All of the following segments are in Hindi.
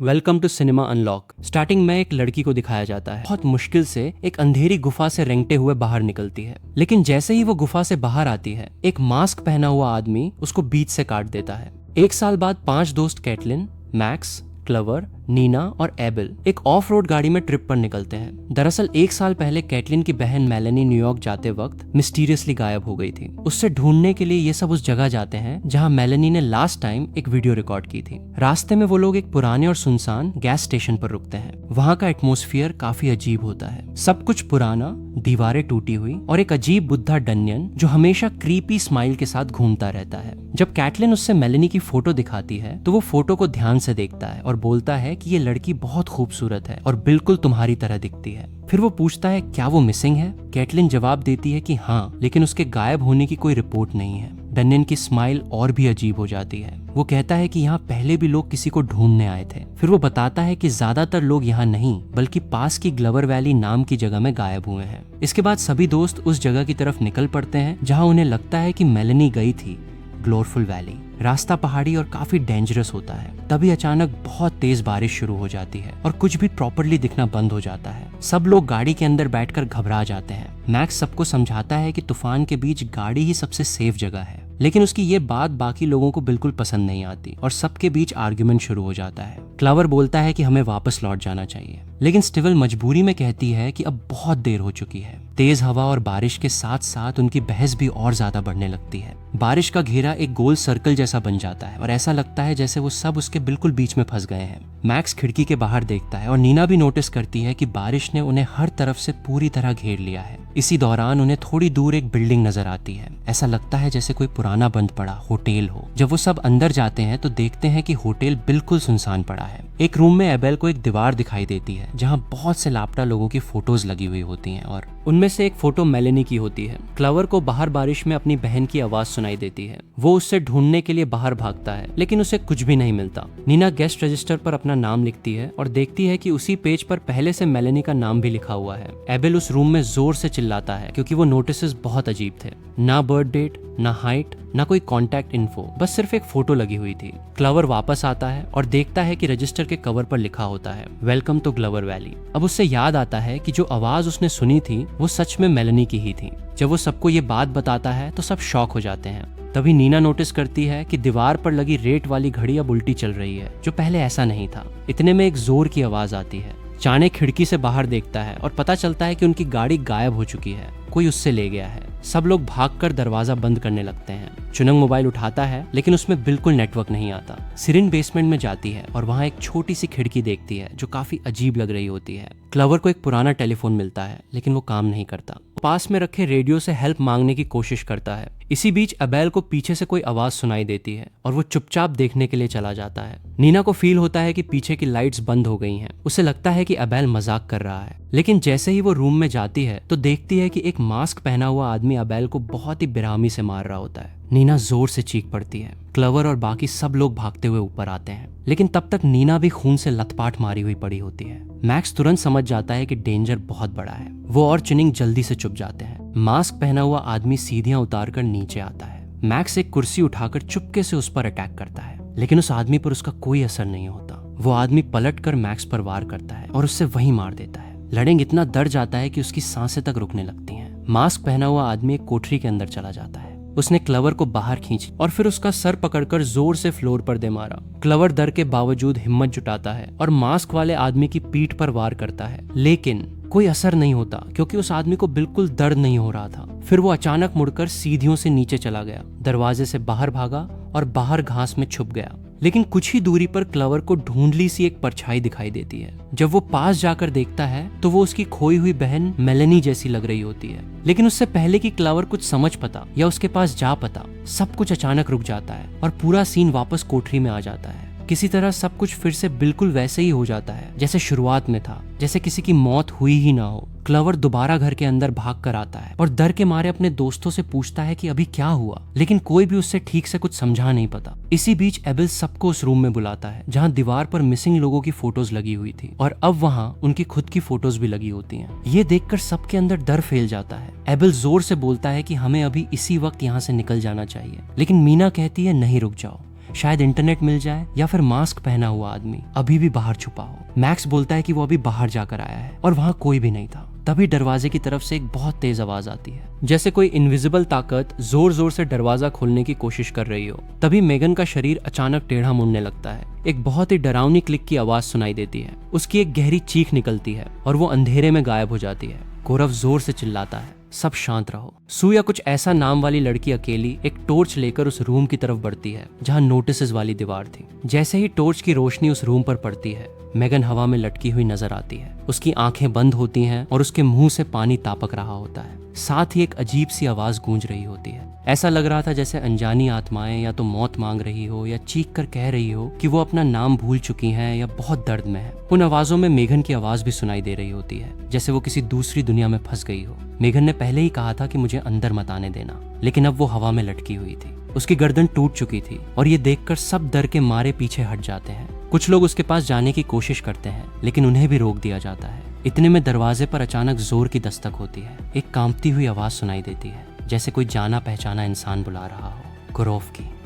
Welcome to cinema unlock. Starting में एक लड़की को दिखाया जाता है। बहुत मुश्किल से एक अंधेरी गुफा से रेंगते हुए बाहर निकलती है, लेकिन जैसे ही वो गुफा से बाहर आती है, एक मास्क पहना हुआ आदमी उसको बीच से काट देता है। एक साल बाद 5 दोस्त कैटलिन, मैक्स, क्लवर, नीना और एबेल एक ऑफ रोड गाड़ी में ट्रिप पर निकलते हैं। दरअसल 1 साल पहले कैटलिन की बहन मेलेनी न्यूयॉर्क जाते वक्त मिस्टीरियसली गायब हो गई थी। उससे ढूंढने के लिए ये सब उस जगह जाते हैं जहां मेलेनी ने लास्ट टाइम एक वीडियो रिकॉर्ड की थी। रास्ते में वो लोग एक पुराने और सुनसान गैस स्टेशन पर रुकते हैं। वहां का एटमॉस्फेयर काफी अजीब होता है। सब कुछ पुराना, दीवारें टूटी हुई और एक अजीब बुद्धा डन्यन जो हमेशा क्रीपी स्माइल के साथ घूमता रहता है। जब कैटलिन उससे मेलेनी की फोटो दिखाती है तो वो फोटो को ध्यान से देखता है और बोलता है कि ये लड़की बहुत खूबसूरत है और बिल्कुल तुम्हारी तरह दिखती है। फिर वो पूछता है क्या वो मिसिंग है। कैटलिन जवाब देती है कि हाँ, लेकिन उसके गायब होने की कोई रिपोर्ट नहीं है। डन्यन की स्माइल और भी अजीब हो जाती है। वो कहता है कि यहाँ पहले भी लोग किसी को ढूंढने आए थे। फिर वो बताता है कि ज्यादातर लोग यहाँ नहीं बल्कि पास की ग्लवर वैली नाम की जगह में गायब हुए हैं। इसके बाद सभी दोस्त उस जगह की तरफ निकल पड़ते हैं जहाँ उन्हें लगता है कि मेलेनी गई थी, ग्लोरफुल वैली। रास्ता पहाड़ी और काफी डेंजरस होता है। तभी अचानक बहुत तेज बारिश शुरू हो जाती है और कुछ भी प्रॉपरली दिखना बंद हो जाता है। सब लोग गाड़ी के अंदर बैठकर घबरा जाते हैं। मैक्स सबको समझाता है कि तूफान के बीच गाड़ी ही सबसे सेफ जगह है, लेकिन उसकी ये बात बाकी लोगों को बिल्कुल पसंद नहीं आती और सबके बीच आर्ग्यूमेंट शुरू हो जाता है। क्लवर बोलता है कि हमें वापस लौट जाना चाहिए, लेकिन स्टिवल मजबूरी में कहती है कि अब बहुत देर हो चुकी है। तेज हवा और बारिश के साथ साथ उनकी बहस भी और ज्यादा बढ़ने लगती है। बारिश का घेरा एक गोल सर्कल जैसा बन जाता है और ऐसा लगता है जैसे वो सब उसके बिल्कुल बीच में फंस गए हैं। मैक्स खिड़की के बाहर देखता है और नीना भी नोटिस करती है कि बारिश ने उन्हें हर तरफ से पूरी तरह घेर लिया है। इसी दौरान उन्हें थोड़ी दूर एक बिल्डिंग नजर आती है। ऐसा लगता है जैसे कोई पुराना बंद पड़ा होटल हो। जब वो सब अंदर जाते हैं तो देखते हैं कि होटल बिल्कुल सुनसान पड़ा है। एक रूम में एबेल को एक दीवार दिखाई देती है जहां बहुत से लापता लोगों की फोटोज लगी हुई होती हैं और उनमें से एक फोटो मेलेनी की होती है। क्लवर को बाहर बारिश में अपनी बहन की आवाज सुनाई देती है। वो उससे ढूंढने के लिए बाहर भागता है, लेकिन उसे कुछ भी नहीं मिलता। नीना गेस्ट रजिस्टर पर अपना नाम लिखती है और देखती है कि उसी पेज पर पहले से मेलेनी का नाम भी लिखा हुआ है। एबेल उस रूम में जोर से चिल्लाता है क्योंकि वो नोटिसेस बहुत अजीब थे। ना बर्थ डेट, ना हाइट, ना कोई कॉन्टैक्ट इन्फो, बस सिर्फ एक फोटो लगी हुई थी। क्लवर वापस आता है और देखता है कि रजिस्टर के कवर पर लिखा होता है वेलकम टू ग्लोवर वैली। अब उससे याद आता है कि जो आवाज उसने सुनी थी वो सच में मेलेनी की ही थी। जब वो सबको ये बात बताता है तो सब शॉक हो जाते हैं। तभी नीना नोटिस करती है कि दीवार पर लगी रेट वाली घड़ी अब उल्टी चल रही है, जो पहले ऐसा नहीं था। इतने में एक जोर की आवाज आती है। चाने खिड़की से बाहर देखता है और पता चलता है कि उनकी गाड़ी गायब हो चुकी है, कोई उससे ले गया है। सब लोग भागकर दरवाजा बंद करने लगते हैं। चुनंग मोबाइल उठाता है, लेकिन उसमें बिल्कुल नेटवर्क नहीं आता। सिरिन बेसमेंट में जाती है और वहाँ एक छोटी सी खिड़की देखती है जो काफी अजीब लग रही होती है। क्लवर को एक पुराना टेलीफोन मिलता है, लेकिन वो काम नहीं करता। पास में रखे रेडियो से हेल्प मांगने की कोशिश करता है। इसी बीच एबेल को पीछे से कोई आवाज सुनाई देती है और वो चुपचाप देखने के लिए चला जाता है। नीना को फील होता है कि पीछे की लाइट्स बंद हो गई हैं। उसे लगता है कि एबेल मजाक कर रहा है, लेकिन जैसे ही वो रूम में जाती है तो देखती है कि एक मास्क पहना हुआ आदमी एबेल को बहुत ही बेरहमी से मार रहा होता है। नीना जोर से चीख पड़ती है। क्लवर और बाकी सब लोग भागते हुए ऊपर आते हैं, लेकिन तब तक नीना भी खून से लथपाथ मारी हुई पड़ी होती है। मैक्स तुरंत समझ जाता है कि डेंजर बहुत बड़ा है। वो और चुनिंग जल्दी से चुप जाते हैं। मास्क पहना हुआ आदमी सीढ़ियां उतारकर नीचे आता है। मैक्स एक कुर्सी उठाकर चुपके से उस पर अटैक करता है, लेकिन उस आदमी पर उसका कोई असर नहीं होता। वो आदमी पलटकर मैक्स पर वार करता है और उससे वहीं मार देता है। लड़ेंग इतना डर जाता है कि उसकी सांसें तक रुकने लगती हैं। मास्क पहना हुआ आदमी एक कोठरी के अंदर चला जाता है। उसने क्लवर को बाहर खींची और फिर उसका सर पकड़कर जोर से फ्लोर पर दे मारा। क्लवर डर के बावजूद हिम्मत जुटाता है और मास्क वाले आदमी की पीठ पर वार करता है, लेकिन कोई असर नहीं होता क्योंकि उस आदमी को बिल्कुल दर्द नहीं हो रहा था। फिर वो अचानक मुड़कर सीढ़ियों से नीचे चला गया, दरवाजे से बाहर भागा और बाहर घास में छुप गया। लेकिन कुछ ही दूरी पर क्लवर को ढूंढली सी एक परछाई दिखाई देती है। जब वो पास जाकर देखता है तो वो उसकी खोई हुई बहन मेलेनी जैसी लग रही होती है। लेकिन उससे पहले कि क्लवर कुछ समझ पाता या उसके पास जा पाता, सब कुछ अचानक रुक जाता है और पूरा सीन वापस कोठरी में आ जाता है। किसी तरह सब कुछ फिर से बिल्कुल वैसे ही हो जाता है जैसे शुरुआत में था, जैसे किसी की मौत हुई ही ना हो। क्लवर दोबारा घर के अंदर भाग कर आता है और डर के मारे अपने दोस्तों से पूछता है कि अभी क्या हुआ, लेकिन कोई भी उससे ठीक से कुछ समझा नहीं पाता। इसी बीच एबेल सबको उस रूम में बुलाता है जहां दीवार पर मिसिंग लोगों की फोटोज लगी हुई थी और अब वहां उनकी खुद की फोटोज भी लगी होती हैं। ये देखकर सबके अंदर डर फैल जाता है। एबेल जोर से बोलता है कि हमें अभी इसी वक्त यहाँ से निकल जाना चाहिए, लेकिन मीना कहती है नहीं, रुक जाओ, शायद इंटरनेट मिल जाए या फिर मास्क पहना हुआ आदमी अभी भी बाहर छुपा हो। मैक्स बोलता है कि वो अभी बाहर जाकर आया है और वहां कोई भी नहीं था। तभी दरवाजे की तरफ से एक बहुत तेज आवाज आती है, जैसे कोई इनविजिबल ताकत जोर जोर से दरवाजा खोलने की कोशिश कर रही हो। तभी मेगन का शरीर अचानक टेढ़ा मुड़ने लगता है। एक बहुत ही डरावनी क्लिक की आवाज सुनाई देती है। उसकी एक गहरी चीख निकलती है और वो अंधेरे में गायब हो जाती है। गौरव जोर से चिल्लाता है, सब शांत रहो। सू या कुछ ऐसा नाम वाली लड़की अकेली एक टॉर्च लेकर उस रूम की तरफ बढ़ती है जहां नोटिसेस वाली दीवार थी। जैसे ही टॉर्च की रोशनी उस रूम पर पड़ती है, मेगन हवा में लटकी हुई नजर आती है। उसकी आंखें बंद होती हैं और उसके मुंह से पानी तापक रहा होता है। साथ ही एक अजीब सी आवाज गूंज रही होती है। ऐसा लग रहा था जैसे अनजानी आत्माएं या तो मौत मांग रही हो या चीख कर कह रही हो कि वो अपना नाम भूल चुकी हैं या बहुत दर्द में है। उन आवाजों में मेगन की आवाज भी सुनाई दे रही होती है, जैसे वो किसी दूसरी दुनिया में फंस गई हो। मेगन ने पहले ही कहा था कि मुझे अंदर मत आने देना, लेकिन अब वो हवा में लटकी हुई थी। उसकी गर्दन टूट चुकी थी और ये देखकर सब डर के मारे पीछे हट जाते हैं। कुछ लोग उसके पास जाने की कोशिश करते हैं, लेकिन उन्हें भी रोक दिया जाता है। इतने में दरवाजे पर अचानक जोर की दस्तक होती है। एक कांपती हुई आवाज सुनाई देती है, जैसे कोई जाना पहचाना इंसान बुला रहा हो।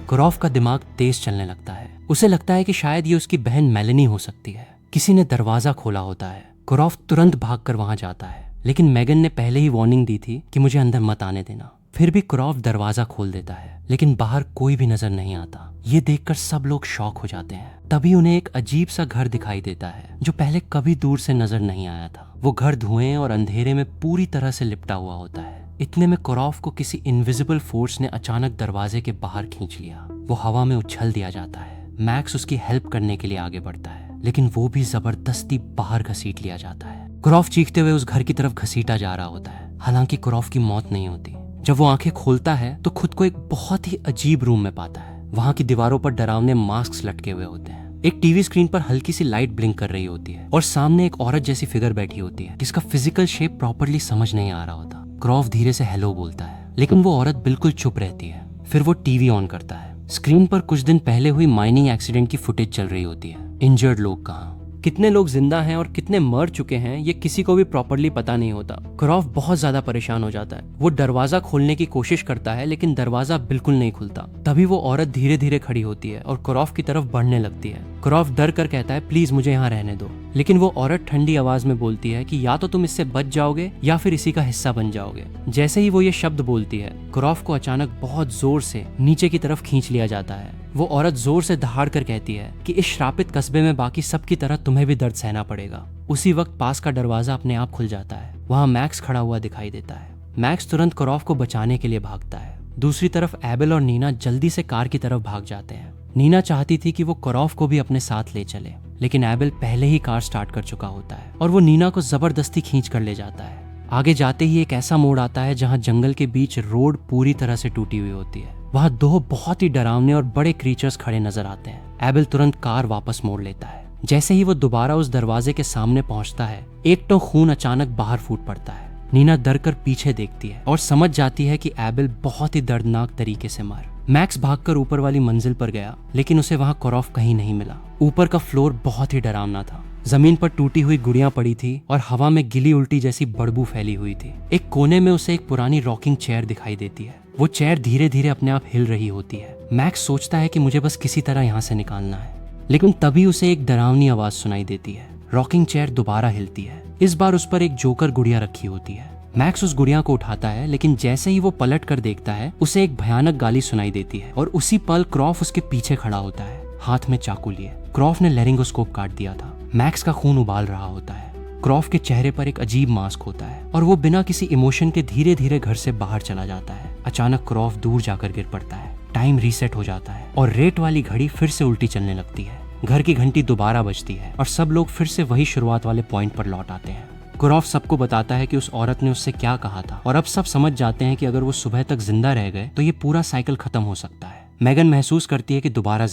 गुरौफ का दिमाग तेज चलने लगता है। उसे लगता है कि शायद ये उसकी बहन मेलेनी हो सकती है। किसी ने दरवाजा खोला होता है। गुरौफ तुरंत भागकर वहां जाता है, लेकिन मेगन ने पहले ही वार्निंग दी थी कि मुझे अंदर मत आने देना। फिर भी गुरौफ दरवाजा खोल देता है, लेकिन बाहर कोई भी नजर नहीं आता। ये देखकर सब लोग शॉक हो जाते हैं। तभी उन्हें एक अजीब सा घर दिखाई देता है जो पहले कभी दूर से नजर नहीं आया था। वो घर धुएं और अंधेरे में पूरी तरह से लिपटा हुआ होता है। इतने में गुरौफ को किसी इनविजिबल फोर्स ने अचानक दरवाजे के बाहर खींच लिया। वो हवा में उछल दिया जाता है। मैक्स उसकी हेल्प करने के लिए आगे बढ़ता है, लेकिन वो भी जबरदस्ती बाहर घसीट लिया जाता है। गुरौफ चीखते हुए उस घर की तरफ घसीटा जा रहा होता है। हालांकि गुरौफ की मौत नहीं होती। जब वो आंखें खोलता है तो खुद को एक बहुत ही अजीब रूम में पाता है। वहां की दीवारों पर डरावने मास्क लटके हुए होते हैं। एक टीवी स्क्रीन पर हल्की सी लाइट ब्लिंक कर रही होती है और सामने एक औरत जैसी फिगर बैठी होती है जिसका फिजिकल शेप प्रॉपर्ली समझ नहीं आ रहा होता। गुरौफ धीरे से हेलो बोलता है, लेकिन वो औरत बिल्कुल चुप रहती है। फिर वो टीवी ऑन करता है। स्क्रीन पर कुछ दिन पहले हुई माइनिंग एक्सीडेंट की फुटेज चल रही होती है। इंजर्ड लोग कहाँ, कितने लोग जिंदा हैं और कितने मर चुके हैं ये किसी को भी प्रॉपर्ली पता नहीं होता। गुरौफ बहुत ज्यादा परेशान हो जाता है। वो दरवाजा खोलने की कोशिश करता है, लेकिन दरवाजा बिल्कुल नहीं खुलता। तभी वो औरत धीरे धीरे खड़ी होती है और गुरौफ की तरफ बढ़ने लगती है। गुरौफ डर कर कहता है, प्लीज मुझे यहाँ रहने दो। लेकिन वो औरत ठंडी आवाज में बोलती है कि या तो तुम इससे बच जाओगे या फिर इसी का हिस्सा बन जाओगे। जैसे ही वो ये शब्द बोलती है, गुरौफ को अचानक बहुत जोर से नीचे की तरफ खींच लिया जाता है। वो औरत जोर से दहाड़ कर कहती है कि इस श्रापित कस्बे में बाकी सब की तरह तुम्हें भी दर्द सहना पड़ेगा। उसी वक्त पास का दरवाजा अपने आप खुल जाता है। वहाँ मैक्स खड़ा हुआ दिखाई देता है। मैक्स तुरंत गुरौफ को बचाने के लिए भागता है। दूसरी तरफ एबेल और नीना जल्दी से कार की तरफ भाग जाते हैं। नीना चाहती थी कि वो गुरौफ को भी अपने साथ ले चले, लेकिन एबेल पहले ही कार स्टार्ट कर चुका होता है और वो नीना को जबरदस्ती खींच कर ले जाता है। आगे जाते ही एक ऐसा मोड़ आता है जहाँ जंगल के बीच रोड पूरी तरह से टूटी हुई होती है। वहाँ दो बहुत ही डरावने और बड़े क्रीचर्स खड़े नजर आते हैं। एबेल तुरंत कार वापस मोड़ लेता है। जैसे ही वो दोबारा उस दरवाजे के सामने पहुंचता है, एक तो खून अचानक बाहर फूट पड़ता है। नीना डर कर पीछे देखती है और समझ जाती है कि एबेल बहुत ही दर्दनाक तरीके से मर। मैक्स भागकर ऊपर वाली मंजिल पर गया, लेकिन उसे वहां गुरौफ कहीं नहीं मिला। ऊपर का फ्लोर बहुत ही डरावना था। जमीन पर टूटी हुई गुड़ियां पड़ी थी और हवा में गिली उल्टी जैसी बदबू फैली हुई थी। एक कोने में उसे एक पुरानी रॉकिंग चेयर दिखाई देती है। वो चेयर धीरे धीरे अपने आप हिल रही होती है। मैक्स सोचता है कि मुझे बस किसी तरह यहाँ से निकालना है, लेकिन तभी उसे एक डरावनी आवाज सुनाई देती है। रॉकिंग चेयर दोबारा हिलती है। इस बार उस पर एक जोकर गुड़िया रखी होती है। मैक्स उस गुड़िया को उठाता है, लेकिन जैसे ही वो पलट कर देखता है, उसे एक भयानक गाली सुनाई देती है और उसी पल गुरौफ उसके पीछे खड़ा होता है, हाथ में चाकू लिए। गुरौफ ने लेरिंगोस्कोप काट दिया था। मैक्स का खून उबाल रहा होता है। गुरौफ के चेहरे पर एक अजीब मास्क होता है और वो बिना किसी इमोशन के धीरे धीरे घर से बाहर चला जाता है। अचानक गुरौफ दूर जाकर गिर पड़ता है। टाइम रीसेट हो जाता है और रेट वाली घड़ी फिर से उल्टी चलने लगती है। घर की घंटी दोबारा बजती है और सब लोग फिर से वही शुरुआत वाले पॉइंट पर लौट आते हैं। गुरौफ सबको बताता है कि उस औरत ने उससे क्या कहा था और अब सब समझ जाते हैं कि अगर वो सुबह तक जिंदा रह गए तो ये पूरा साइकिल खत्म हो सकता है। मेगन महसूस करती है कि दोबारा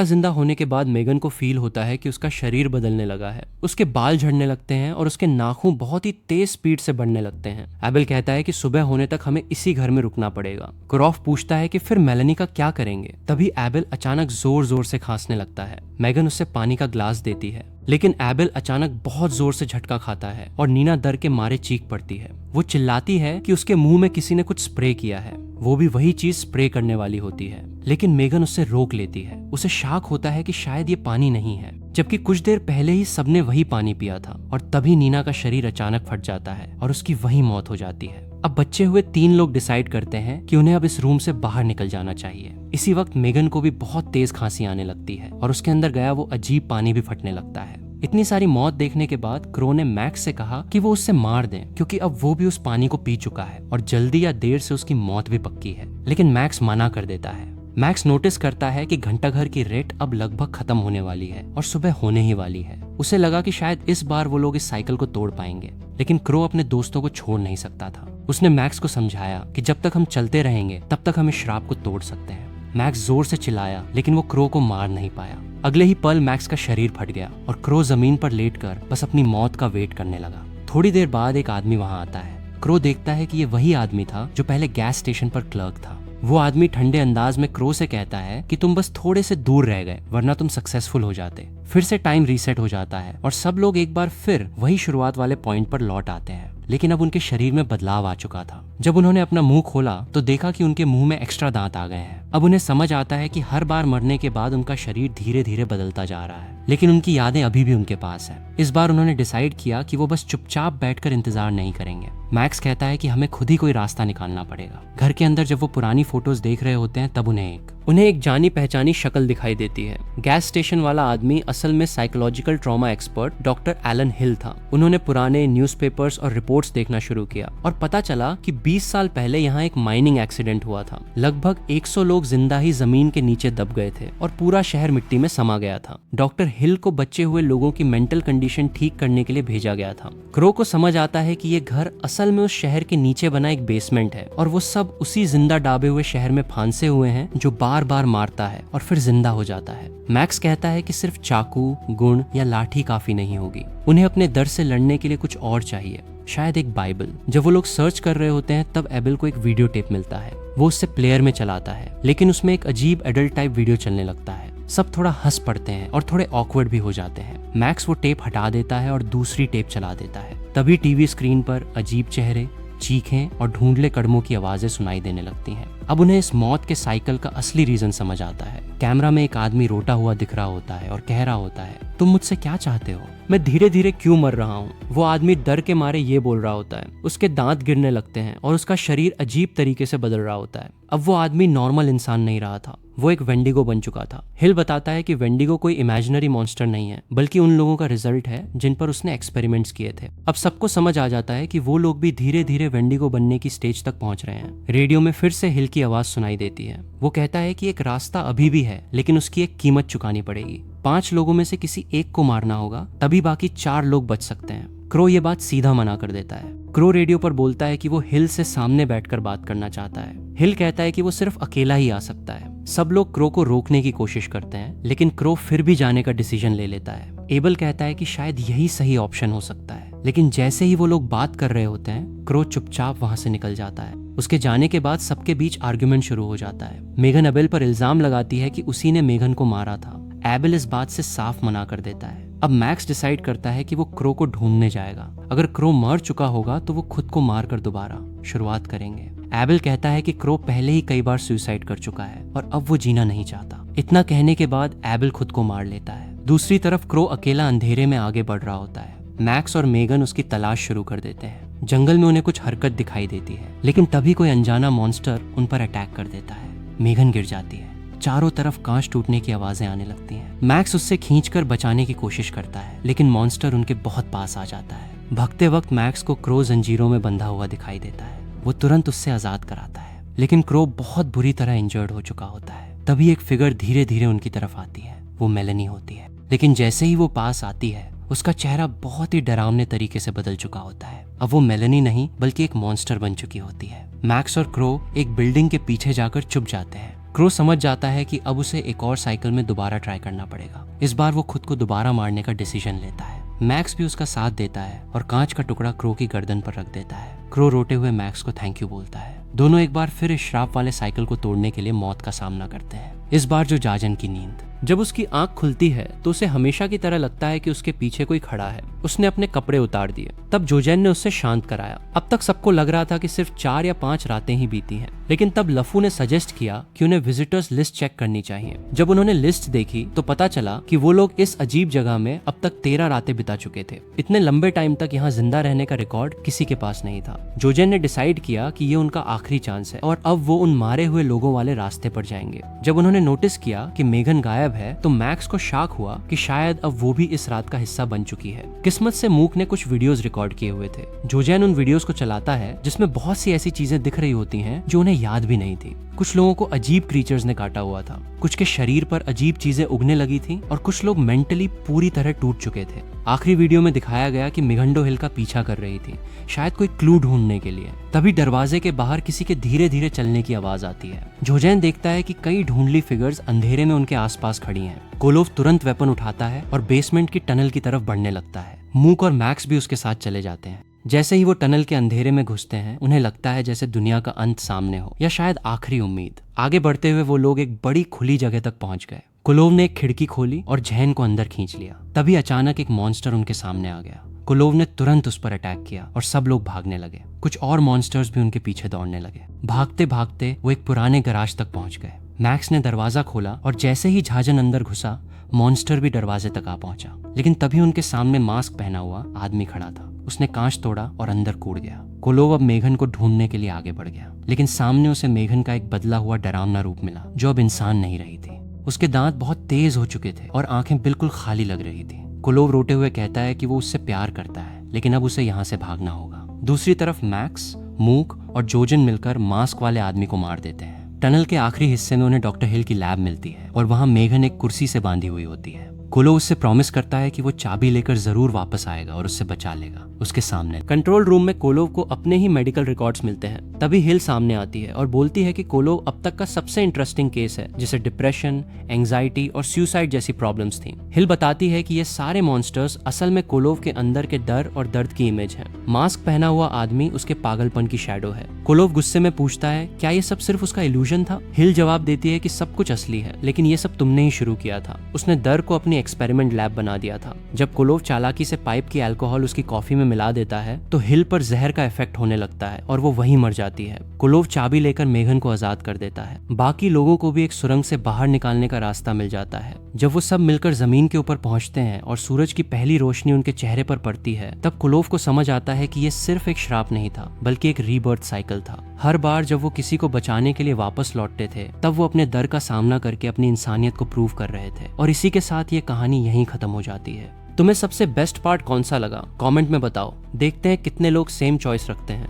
जिंदा होने के बाद मेगन को फील होता है कि उसका शरीर बदलने लगा है। उसके बाल झड़ने लगते हैं और उसके नाखून बहुत ही तेज स्पीड से बढ़ने लगते हैं। एबेल कहता है कि सुबह होने तक हमें इसी घर में रुकना पड़ेगा। गुरौफ पूछता है कि फिर मेलेनी का क्या करेंगे। तभी एबेल अचानक जोर जोर से खांसने लगता है। मेगन उससे पानी का ग्लास देती है, लेकिन एबेल अचानक बहुत जोर से झटका खाता है और नीना डर के मारे चीख पड़ती है। वो चिल्लाती है कि उसके मुंह में किसी ने कुछ स्प्रे किया है। वो भी वही चीज स्प्रे करने वाली होती है, लेकिन मेगन उससे रोक लेती है। उसे शक होता है कि शायद ये पानी नहीं है, जबकि कुछ देर पहले ही सबने वही पानी पिया था। और तभी नीना का शरीर अचानक फट जाता है और उसकी वही मौत हो जाती है। अब बचे हुए 3 लोग डिसाइड करते हैं कि उन्हें अब इस रूम से बाहर निकल जाना चाहिए। इसी वक्त मेगन को भी बहुत तेज खांसी आने लगती है और उसके अंदर गया वो अजीब पानी भी फटने लगता है। इतनी सारी मौत देखने के बाद क्रो ने मैक्स से कहा कि वो उससे मार दें, क्योंकि अब वो भी उस पानी को पी चुका है और जल्दी या देर से उसकी मौत भी पक्की है। लेकिन मैक्स मना कर देता है। मैक्स नोटिस करता है कि घंटाघर की रेट अब लगभग खत्म होने वाली है और सुबह होने ही वाली है। उसे लगा कि शायद इस बार वो लोग इस साइकिल को तोड़ पाएंगे, लेकिन क्रो अपने दोस्तों को छोड़ नहीं सकता था। उसने मैक्स को समझाया कि जब तक हम चलते रहेंगे तब तक हम इस श्राप को तोड़ सकते हैं। मैक्स जोर से चिल्लाया, लेकिन वो क्रो को मार नहीं पाया। अगले ही पल मैक्स का शरीर फट गया और क्रो जमीन पर लेटकर बस अपनी मौत का वेट करने लगा। थोड़ी देर बाद एक आदमी वहां आता है। क्रो देखता है कि ये वही आदमी था जो पहले गैस स्टेशन पर क्लर्क था। वो आदमी ठंडे अंदाज में क्रो से कहता है कि तुम बस थोड़े से दूर रह गए, वरना तुम सक्सेसफुल हो जाते। फिर से टाइम रीसेट हो जाता है और सब लोग एक बार फिर वही शुरुआत वाले पॉइंट पर लौट आते हैं, लेकिन अब उनके शरीर में बदलाव आ चुका था। जब उन्होंने अपना मुंह खोला तो देखा कि उनके मुंह में एक्स्ट्रा दांत आ गए हैं। अब उन्हें समझ आता है कि हर बार मरने के बाद उनका शरीर धीरे धीरे बदलता जा रहा है, लेकिन उनकी यादें अभी भी उनके पास है। इस बार उन्होंने डिसाइड किया कि वो बस चुपचाप बैठकर इंतजार नहीं करेंगे। मैक्स कहता है कि हमें खुद ही कोई रास्ता निकालना पड़ेगा। घर के अंदर जब वो पुरानी फोटोज देख रहे होते हैं तब उन्हें एक जानी पहचानी शक्ल दिखाई देती है। गैस स्टेशन वाला आदमी असल में psychological trauma expert doctor Alan Hill था। उन्होंने पुराने न्यूज़पेपर्स और रिपोर्ट्स देखना शुरू किया और पता चला कि 20 साल पहले यहाँ एक माइनिंग एक्सीडेंट हुआ था। लगभग 100 लोग जिंदा ही जमीन के नीचे दब गए थे और पूरा शहर मिट्टी में समा गया था। डॉक्टर हिल को बचे हुए लोगों की मेंटल कंडीशन ठीक करने के लिए भेजा गया था। क्रो को समझ आता है कि ये घर असल में उस शहर के नीचे बना एक बेसमेंट है और वो सब उसी जिंदा डाबे हुए शहर में फांसे हुए हैं जो बार बार मारता है और फिर जिंदा हो जाता है। मैक्स कहता है कि सिर्फ चाकू, गुण या लाठी काफी नहीं होगी, उन्हें अपने दर्द से लड़ने के लिए कुछ और चाहिए, शायद एक बाइबल। जब वो लोग सर्च कर रहे होते हैं तब एबल को एक वीडियो टेप मिलता है। वो उससे प्लेयर में चलाता है, लेकिन उसमें एक अजीब एडल्ट टाइप वीडियो चलने लगता है। सब थोड़ा हंस पड़ते हैं और थोड़े ऑकवर्ड भी हो जाते हैं। मैक्स वो टेप हटा देता है और दूसरी टेप चला देता है। तभी टीवी स्क्रीन पर अजीब चेहरे, चीखें और ढूंढले कदमों की आवाजें सुनाई देने लगती हैं। अब उन्हें इस मौत के साइकिल का असली रीजन समझ आता है। कैमरा में एक आदमी रोता हुआ दिख रहा होता है और कह रहा होता है, तुम मुझसे क्या चाहते हो? मैं धीरे धीरे क्यों मर रहा हूँ? वो आदमी डर के मारे ये बोल रहा होता है। उसके दांत गिरने लगते हैं और उसका शरीर अजीब तरीके से बदल रहा होता है। अब वो आदमी नॉर्मल इंसान नहीं रहा था, वो एक वेंडिगो बन चुका था। हिल बताता है कि वेंडिगो कोई इमेजिनरी मॉन्स्टर नहीं है, बल्कि उन लोगों का रिजल्ट है जिन पर उसने एक्सपेरिमेंट्स किए थे। अब सबको समझ आ जाता है कि वो लोग भी धीरे धीरे वेंडिगो बनने की स्टेज तक पहुंच रहे हैं। रेडियो में फिर से हिल की आवाज सुनाई देती है। वो कहता है कि एक रास्ता अभी भी है, लेकिन उसकी एक कीमत चुकानी पड़ेगी। 5 लोगों में से किसी एक को मारना होगा, तभी बाकी 4 लोग बच सकते हैं। क्रो ये बात सीधा मना कर देता है। क्रो रेडियो पर बोलता है कि वो हिल से सामने बैठकर बात करना चाहता है। हिल कहता है कि वो सिर्फ अकेला ही आ सकता है। सब लोग क्रो को रोकने की कोशिश करते हैं, लेकिन क्रो फिर भी जाने का डिसीजन ले लेता है। एबल कहता है कि शायद यही सही ऑप्शन हो सकता है, लेकिन जैसे ही वो लोग बात कर रहे होते हैं, क्रो चुपचाप वहां से निकल जाता है। उसके जाने के बाद सबके बीच आर्गुमेंट शुरू हो जाता है। मेगन एबल पर इल्जाम लगाती है कि उसी ने मेगन को मारा था। एबल इस बात से साफ मना कर देता है। अब मैक्स डिसाइड करता है कि वो क्रो को ढूंढने जाएगा। अगर क्रो मर चुका होगा तो वो खुद को मार कर दोबारा शुरुआत करेंगे। एबल कहता है कि क्रो पहले ही कई बार सुसाइड कर चुका है और अब वो जीना नहीं चाहता। इतना कहने के बाद एबल खुद को मार लेता है। दूसरी तरफ क्रो अकेला अंधेरे में आगे बढ़ रहा होता है। मैक्स और मेगन उसकी तलाश शुरू कर देते हैं। जंगल में उन्हें कुछ हरकत दिखाई देती है, लेकिन तभी कोई अनजाना मॉन्स्टर उन पर अटैक कर देता है। मेगन गिर जाती है। चारों तरफ कांच टूटने की आवाजें आने लगती हैं। मैक्स उससे खींचकर बचाने की कोशिश करता है, लेकिन मॉन्स्टर उनके बहुत पास आ जाता है। भागते वक्त मैक्स को क्रो जंजीरों में बंधा हुआ दिखाई देता है। वो तुरंत उससे आजाद कराता है, लेकिन क्रो बहुत बुरी तरह इंजर्ड हो चुका होता है। तभी एक फिगर धीरे धीरे उनकी तरफ आती है। वो मेलेनी होती है, लेकिन जैसे ही वो पास आती है उसका चेहरा बहुत ही डरावने तरीके से बदल चुका होता है। अब वो मेलेनी नहीं बल्कि एक मॉन्स्टर बन चुकी होती है। मैक्स और क्रो एक बिल्डिंग के पीछे जाकर छुप जाते हैं। क्रो समझ जाता है कि अब उसे एक और साइकिल में दोबारा ट्राई करना पड़ेगा। इस बार वो खुद को दोबारा मारने का डिसीजन लेता है। मैक्स भी उसका साथ देता है और कांच का टुकड़ा क्रो की गर्दन पर रख देता है। क्रो रोते हुए मैक्स को थैंक यू बोलता है। दोनों एक बार फिर इस श्राप वाले साइकिल को तोड़ने के लिए मौत का सामना करते हैं। इस बार जो जाजन की नींद। जब उसकी आंख खुलती है तो उसे हमेशा की तरह लगता है कि उसके पीछे कोई खड़ा है। उसने अपने कपड़े उतार दिए। तब जोजेन ने उससे शांत कराया। अब तक सबको लग रहा था कि सिर्फ 4 या 5 रातें ही बीती हैं, लेकिन तब लफू ने सजेस्ट किया कि उन्हें विजिटर्स लिस्ट चेक करनी चाहिए। जब उन्होंने लिस्ट देखी तो पता चला कि वो लोग इस अजीब जगह में अब तक 13 रातें बिता चुके थे। इतने लंबे टाइम तक यहाँ जिंदा रहने का रिकॉर्ड किसी के पास नहीं था। जोजेन ने डिसाइड किया कि ये उनका आखिरी चांस है और अब वो उन मारे हुए लोगों वाले रास्ते पर जाएंगे। जब उन्होंने नोटिस किया कि मेघन गायब है तो मैक्स को शॉक हुआ कि शायद अब वो भी इस रात का हिस्सा बन चुकी है। किस्मत से मूक ने कुछ वीडियोस रिकॉर्ड किए हुए थे। जोजेन उन वीडियोस को चलाता है जिसमें बहुत सी ऐसी चीजें दिख रही होती हैं जो उन्हें याद भी नहीं थी। कुछ लोगों को अजीब क्रीचर्स ने काटा हुआ था, कुछ के शरीर पर अजीब चीजें उगने लगी थी और कुछ लोग मेंटली पूरी तरह टूट चुके थे। आखिरी वीडियो में दिखाया गया कि मिगंडो हिल का पीछा कर रही थी, शायद कोई क्लू ढूंढने के लिए। तभी दरवाजे के बाहर किसी के धीरे धीरे चलने की आवाज आती है। जोजेन देखता है कि कई ढूंढली फिगर्स अंधेरे में उनके आसपास खड़ी हैं। कोलोव तुरंत वेपन उठाता है और बेसमेंट की टनल की तरफ बढ़ने लगता है। मूक और मैक्स भी उसके साथ चले जाते हैं। जैसे ही वो टनल के अंधेरे में घुसते हैं उन्हें लगता है जैसे दुनिया का अंत सामने हो, या शायद आखिरी उम्मीद। आगे बढ़ते हुए वो लोग एक बड़ी खुली जगह तक पहुंच गए। कोलोव ने एक खिड़की खोली और जैन को अंदर खींच लिया। तभी अचानक एक मॉन्स्टर उनके सामने आ गया। कोलोव ने तुरंत उस पर अटैक किया और सब लोग भागने लगे। कुछ और मॉन्स्टर्स भी उनके पीछे दौड़ने लगे। भागते भागते वो एक पुराने गराज तक पहुंच गए। मैक्स ने दरवाजा खोला और जैसे ही झाजन अंदर घुसा मॉन्स्टर भी दरवाजे तक आ पहुंचा। लेकिन तभी उनके सामने मास्क पहना हुआ आदमी खड़ा था। उसने कांच तोड़ा और अंदर कूद गया। कोलोव अब मेघन को ढूंढने के लिए आगे बढ़ गया, लेकिन सामने उसे मेघन का एक बदला हुआ डरावना रूप मिला जो अब इंसान नहीं रही थी। उसके दांत बहुत तेज हो चुके थे और आंखें बिल्कुल खाली लग रही थी। कोलोव रोते हुए कहता है कि वो उससे प्यार करता है, लेकिन अब उसे यहाँ से भागना होगा। दूसरी तरफ मैक्स, मूक और जोजन मिलकर मास्क वाले आदमी को मार देते हैं। टनल के आखिरी हिस्से में उन्हें डॉक्टर हिल की लैब मिलती है और वहाँ मेघन एक कुर्सी से बांधी हुई होती है। कोलोव उससे प्रॉमिस करता है कि वो चाबी लेकर जरूर वापस आएगा और उससे बचा लेगा। उसके सामने कंट्रोल रूम में कोलोव को अपने ही मेडिकल रिकॉर्ड्स मिलते हैं। तभी हिल सामने आती है और बोलती है कि कोलोव अब तक का सबसे इंटरेस्टिंग केस है, जिसे डिप्रेशन, एंजाइटी और सुसाइड जैसी प्रॉब्लम्स थी। हिल बताती है कि ये सारे मॉन्स्टर्स असल में कोलोव के अंदर के डर और दर्द की इमेज है। मास्क पहना हुआ आदमी उसके पागलपन की शैडो है। कोलोव गुस्से में पूछता है क्या ये सब सिर्फ उसका इल्यूजन था। हिल जवाब देती है कि सब कुछ असली है, लेकिन ये सब तुमने ही शुरू किया था। उसने डर को अपनी एक्सपेरिमेंट लैब बना दिया था। जब कोलोव चालाकी से पाइप की अल्कोहल उसकी कॉफी में मिला देता है तो हिल पर जहर का इफेक्ट होने लगता है और वो वहीं मर जाती है। कोलोव चाबी लेकर मेघन को आजाद कर देता है। बाकी लोगों को भी एक सुरंग से बाहर निकालने का रास्ता मिल जाता है। जब वो सब मिलकर जमीन के ऊपर पहुंचते हैं और सूरज की पहली रोशनी उनके चेहरे पर पड़ती है, तब कोलोव को समझ आता है कि ये सिर्फ एक श्राप नहीं था, बल्कि एक रीबर्थ साइकिल था। हर बार जब वो किसी को बचाने के लिए वापस लौटते थे, तब वो अपने डर का सामना करके अपनी इंसानियत को प्रूव कर रहे थे। और इसी के साथ ये कहानी यहीं खत्म हो जाती है। तुम्हें सबसे बेस्ट पार्ट कौन सा लगा? कमेंट में बताओ। देखते हैं कितने लोग सेम चॉइस रखते हैं।